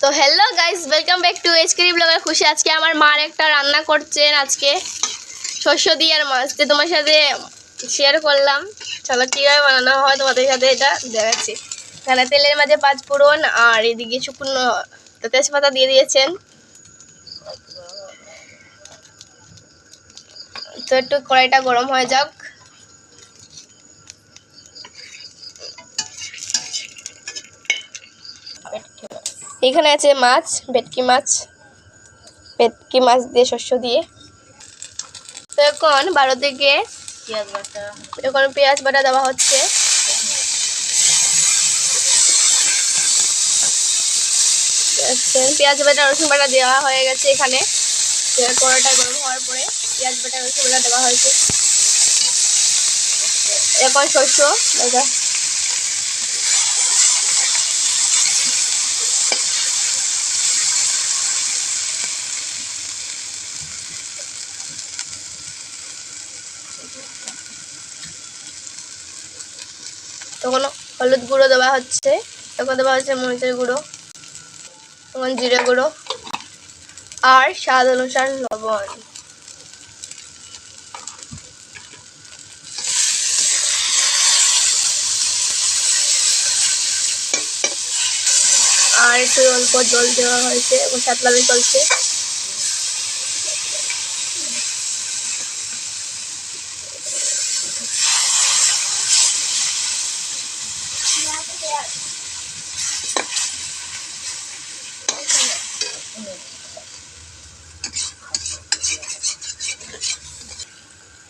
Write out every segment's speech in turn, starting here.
তো hello guys, welcome back to এইচকেরি blogger Khushi. আজকে আমার মার একটা রান্না করছেন, আজকে শস্য দিয়ে আর মাছ দিয়ে তোমার সাথে শেয়ার করলাম। চলো কীভাবে বানানো হয় তোমাদের সাথে এটা দেখাচ্ছি। এখানে তেলের মাঝে 5 ফোড়ন আর এদিকে শুকনো তেজপাতা দিয়ে দিয়েছেন। তো একটু কড়াইটা গরম হয়ে যাক। এখানে আছে মাছ, ভেটকি মাছ দিয়ে শস্য দিয়ে। তো এখন 12 থেকে পেঁয়াজ বাটা দেওয়া হচ্ছে। পেঁয়াজ বাটা রসুন বাটা দেওয়া হয়ে গেছে। এখানে কড়াইটা গরম হওয়ার পরে পেঁয়াজ বাটা রসুন বাটা দেওয়া হয়েছে। এখন শস্য তখন হলুদ গুঁড়ো দেওয়া হচ্ছে, তখন দেওয়া হচ্ছে মরিচের গুঁড়ো, তখন জিরে গুঁড়ো আর স্বাদ অনুসার লবণ। আর একটু অল্প জল দেওয়া হয়েছে এবং সাতলামি চলছে।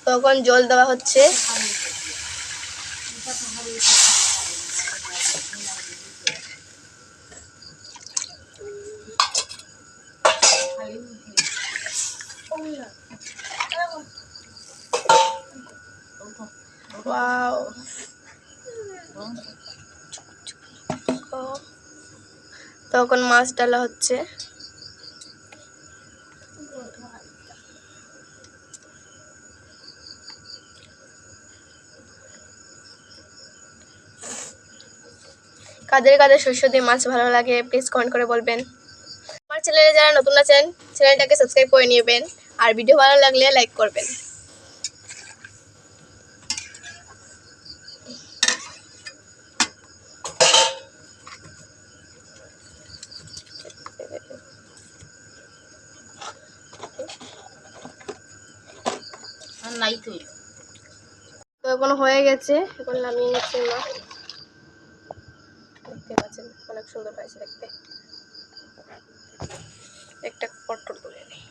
তখন জল দেওয়া হচ্ছে। ওয়াও, তখন মাছ ডালা হচ্ছে। কাদের কাদের শস্য দিয়ে মাছ ভালো লাগে প্লিজ কমেন্ট করে বলবেন। আমার চ্যানেলে যারা নতুন আছেন চ্যানেলটাকে সাবস্ক্রাইব করে নেবেন আর ভিডিও ভালো লাগলে লাইক করবেন। তো এখন হয়ে গেছে, এখন নামিয়ে নিচ্ছে মা। দেখতে পাচ্ছেন অনেক সুন্দর হয়েছে দেখতে। একটা পটল তুলে নিই।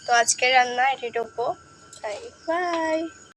তো আজকের রান্না এটুকু, বাই বাই।